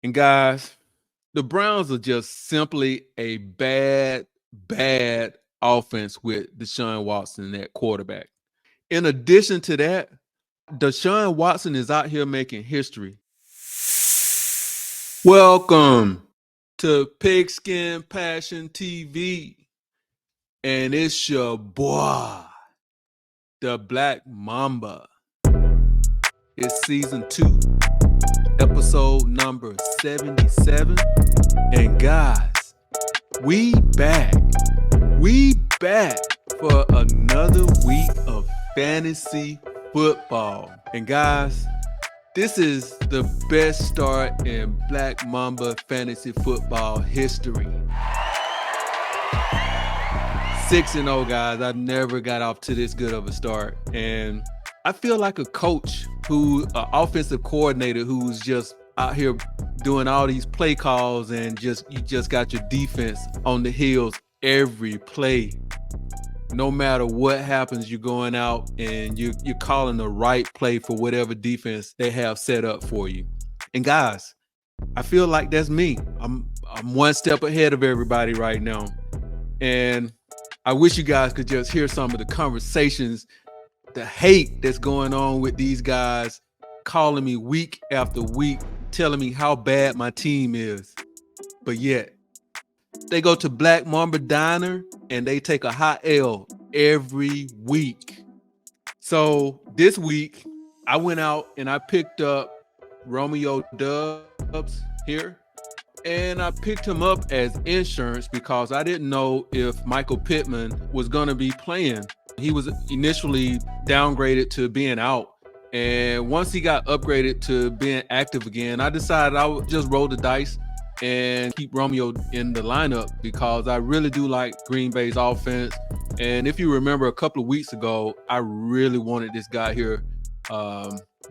And guys, the Browns are just simply a bad offense with Deshaun Watson at quarterback. In addition to that, Deshaun Watson is out here making history. Welcome to Pigskin Passion TV. And it's your boy, the Black Mamba. It's season 2, episode number 77. And guys, we back for another week of fantasy football. And guys, this is the best start in Black Mamba fantasy football history. 6-0, guys. I never got off to this good of a start. And I feel like a coach an offensive coordinator who's just out here doing all these play calls and you just got your defense on the heels every play. No matter what happens, you're going out and you're calling the right play for whatever defense they have set up for you. And guys, I feel like that's me. I'm one step ahead of everybody right now. And I wish you guys could just hear some of the conversations, the hate that's going on with these guys calling me week after week, telling me how bad my team is. But yet, they go to Black Mamba Diner and they take a hot L every week. So this week, I went out and I picked up Romeo Dubs here. And I picked him up as insurance because I didn't know if Michael Pittman was going to be playing. He was initially downgraded to being out. And once he got upgraded to being active again, I decided I would just roll the dice and keep Romeo in the lineup because I really do like Green Bay's offense. And if you remember a couple of weeks ago, I really wanted this guy here,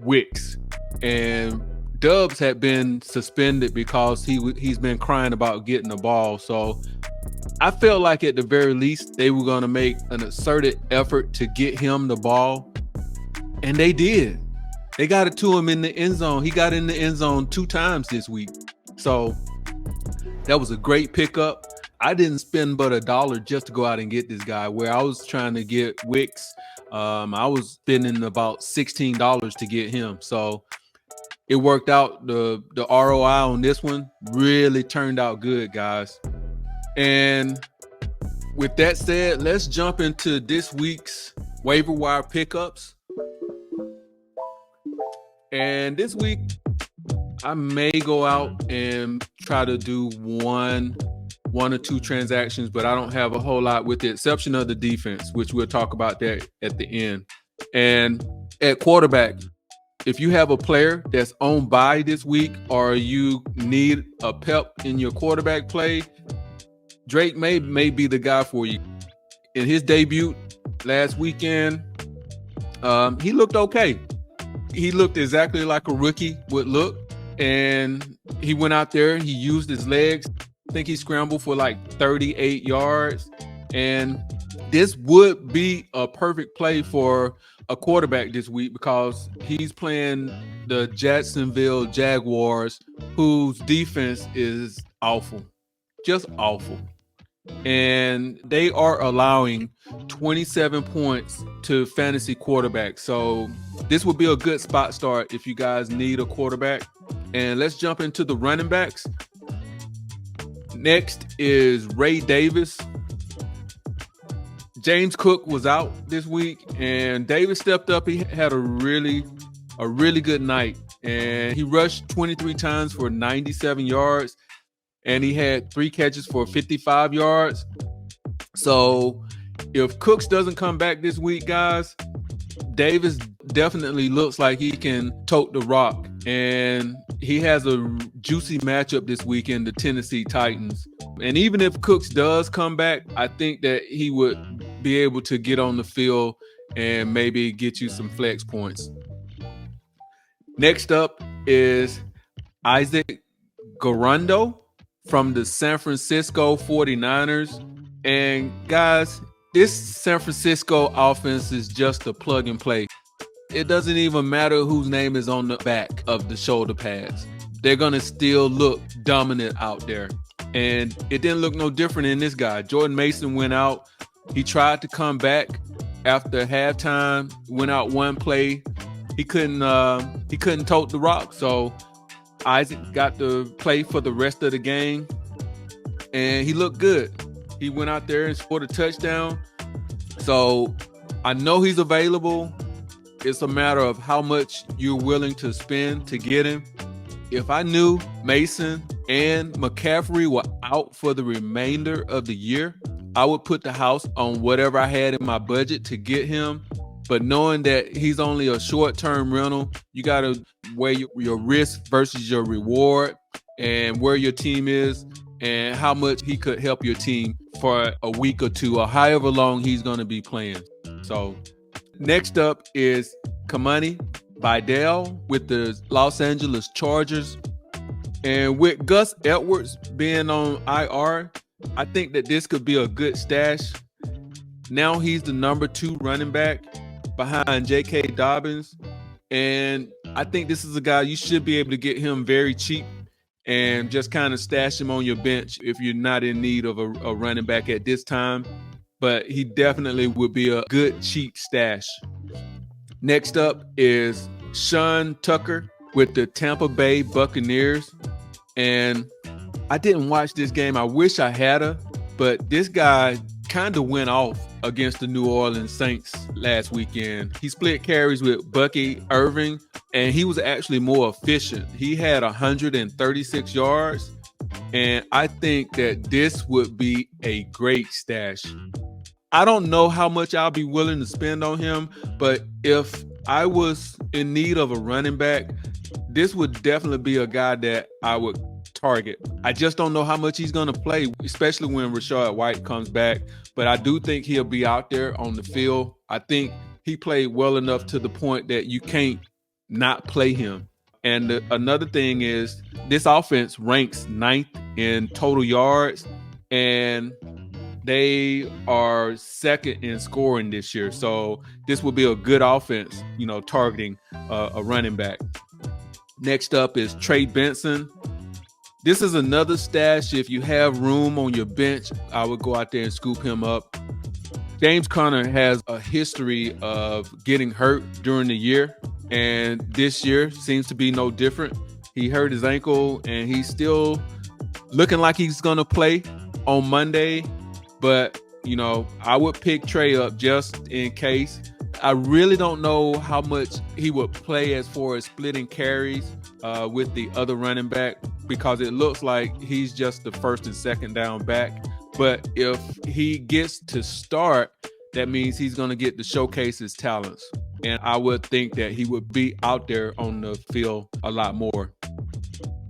Wicks. And Dubs had been suspended because he's been crying about getting the ball. So I felt like at the very least they were going to make an asserted effort to get him the ball. And they did. They got it to him in the end zone. He got in the end zone 2 times this week. So that was a great pickup. I didn't spend but $1 just to go out and get this guy. Where I was trying to get Wicks, I was spending about $16 to get him. So it worked out. The ROI on this one really turned out good, guys. And with that said, let's jump into this week's waiver wire pickups. And this week, I may go out and try to do one or two transactions, but I don't have a whole lot with the exception of the defense, which we'll talk about that at the end. And at quarterback, if you have a player that's on bye this week or you need a pep in your quarterback play, Drake may be the guy for you. In his debut last weekend, he looked okay. He looked exactly like a rookie would look. And he went out there, he used his legs. I think he scrambled for like 38 yards. And this would be a perfect play for a quarterback this week because he's playing the Jacksonville Jaguars, whose defense is awful, just awful. And they are allowing 27 points to fantasy quarterbacks. So this would be a good spot start if you guys need a quarterback. And let's jump into the running backs. Next is Ray Davis. James Cook was out this week, and Davis stepped up. He had a really good night, and he rushed 23 times for 97 yards, and he had 3 catches for 55 yards. So if Cooks doesn't come back this week, guys, Davis definitely looks like he can tote the rock, and he has a juicy matchup this week in the Tennessee Titans. And even if Cooks does come back, I think that he would be able to get on the field and maybe get you some flex points. Next up is Isaac Garundo from the San Francisco 49ers. And guys, this San Francisco offense is just a plug and play. It doesn't even matter whose name is on the back of the shoulder pads. they're going to still look dominant out there. And it didn't look no different in this guy. Jordan Mason went out. He tried to come back after halftime, went out one play. He couldn't tote the rock. So Isaac got to play for the rest of the game, and he looked good. He went out there and scored a touchdown. So I know he's available. It's a matter of how much you're willing to spend to get him. If I knew Mason and McCaffrey were out for the remainder of the year, I would put the house on whatever I had in my budget to get him. But knowing that he's only a short-term rental, you got to weigh your risk versus your reward and where your team is and how much he could help your team for a week or two or however long he's going to be playing. So next up is Kamani Vidal with the Los Angeles Chargers. And with Gus Edwards being on IR, I think that this could be a good stash. Now he's the number 2 running back behind J.K. Dobbins. And I think this is a guy you should be able to get him very cheap and just kind of stash him on your bench if you're not in need of a running back at this time. But he definitely would be a good cheap stash. Next up is Sean Tucker with the Tampa Bay Buccaneers. And I didn't watch this game. I wish I had her, but this guy kind of went off against the New Orleans Saints last weekend. He split carries with Bucky Irving, and he was actually more efficient. He had 136 yards, and I think that this would be a great stash. I don't know how much I'll be willing to spend on him, but if I was in need of a running back, this would definitely be a guy that I would target. I just don't know how much he's going to play, especially when Rachaad White comes back, but I do think he'll be out there on the field. I think he played well enough to the point that you can't not play him. And another thing is this offense ranks 9th in total yards, and they are 2nd in scoring this year. So this will be a good offense, targeting a running back. Next up is Trey Benson. This is another stash. If you have room on your bench, I would go out there and scoop him up. James Conner has a history of getting hurt during the year, and this year seems to be no different. He hurt his ankle, and he's still looking like he's going to play on Monday. But, I would pick Trey up just in case. I really don't know how much he would play as far as splitting carries with the other running back, because it looks like he's just the first and second down back. But if he gets to start, that means he's going to get to showcase his talents. And I would think that he would be out there on the field a lot more.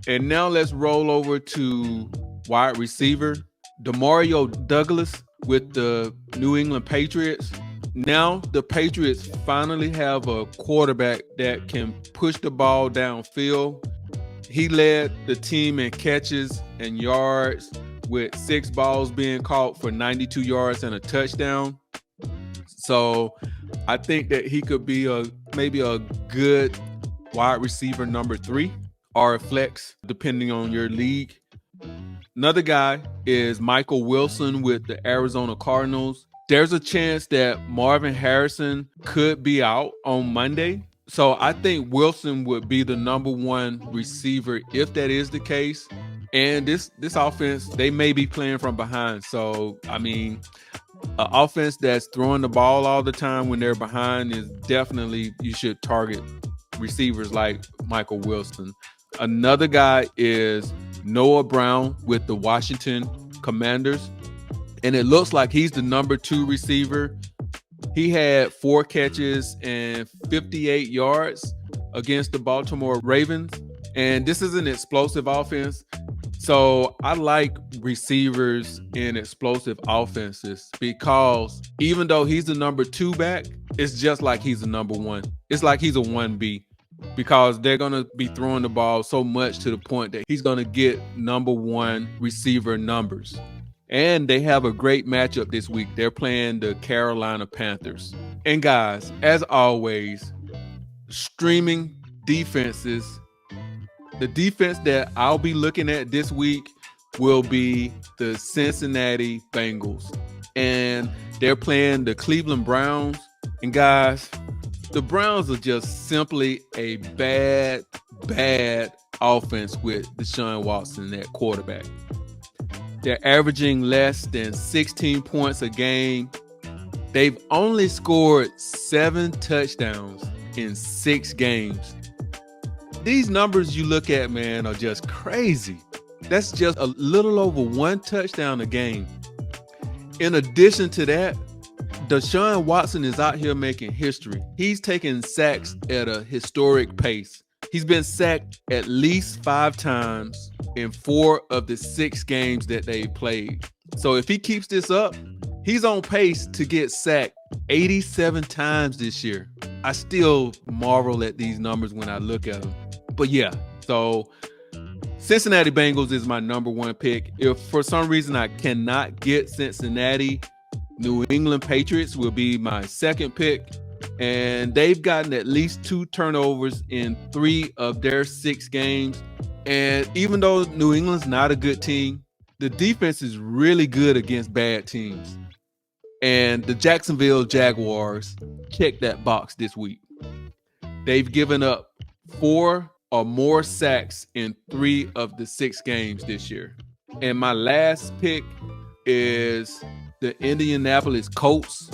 And now let's roll over to wide receiver. Demario Douglas with the New England Patriots. Now the Patriots finally have a quarterback that can push the ball downfield. He led the team in catches and yards with 6 balls being caught for 92 yards and a touchdown. So I think that he could be maybe a good wide receiver number 3 or a flex, depending on your league. Another guy is Michael Wilson with the Arizona Cardinals. There's a chance that Marvin Harrison could be out on Monday. So I think Wilson would be the number 1 receiver if that is the case. And this offense, they may be playing from behind. So, an offense that's throwing the ball all the time when they're behind is definitely, you should target receivers like Michael Wilson. Another guy is Noah Brown with the Washington Commanders. And it looks like he's the number 2 receiver. He had 4 catches and 58 yards against the Baltimore Ravens. And this is an explosive offense. So I like receivers in explosive offenses, because even though he's the number 2 back, it's just like he's the number 1. It's like he's a 1B, because they're going to be throwing the ball so much to the point that he's going to get number 1 receiver numbers. And they have a great matchup this week. They're playing the Carolina Panthers. And guys, as always, streaming defenses The defense that I'll be looking at this week will be the Cincinnati Bengals. And they're playing the Cleveland Browns. And guys, the Browns are just simply a bad offense with Deshaun Watson at quarterback. They're averaging less than 16 points a game. They've only scored 7 touchdowns in 6 games. These numbers you look at, man, are just crazy. That's just a little over 1 touchdown a game. In addition to that, Deshaun Watson is out here making history. He's taking sacks at a historic pace. He's been sacked at least 5 times in 4 of the 6 games that they played. So if he keeps this up, he's on pace to get sacked 87 times this year. I still marvel at these numbers when I look at them. But yeah, so Cincinnati Bengals is my number 1 pick. If for some reason I cannot get Cincinnati, New England Patriots will be my 2nd pick. And they've gotten at least 2 turnovers in 3 of their 6 games. And even though New England's not a good team, the defense is really good against bad teams. And the Jacksonville Jaguars checked that box this week. They've given up 4 or more sacks in 3 of the 6 games this year. And my last pick is the Indianapolis Colts.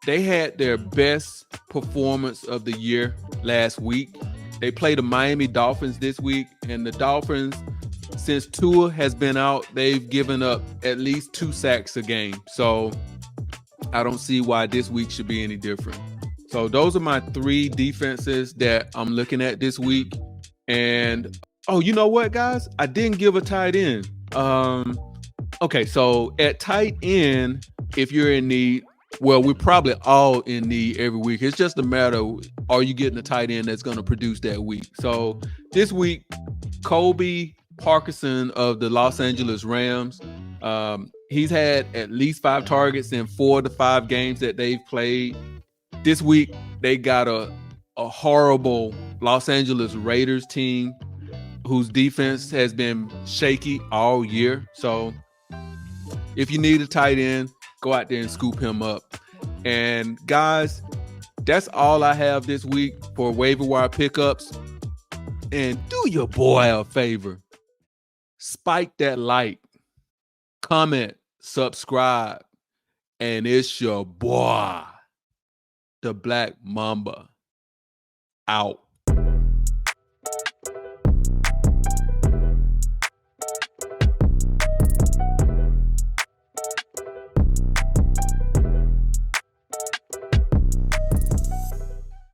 They had their best performance of the year last week. They played the Miami Dolphins this week, and the Dolphins, since Tua has been out, they've given up at least 2 sacks a game. So I don't see why this week should be any different. So those are my 3 defenses that I'm looking at this week. And oh, you know what, guys? I didn't give a tight end. Okay, so at tight end, if you're in need, well, we're probably all in need every week. It's just a matter of, are you getting a tight end that's going to produce that week? So this week, Colby Parkinson of the Los Angeles Rams, he's had at least 5 targets in 4 to 5 games that they've played. This week, they got a horrible Los Angeles Raiders team whose defense has been shaky all year. So if you need a tight end, go out there and scoop him up. And guys, that's all I have this week for waiver wire pickups. And do your boy a favor. Spike that like, comment, subscribe. And it's your boy, the Black Mamba, out.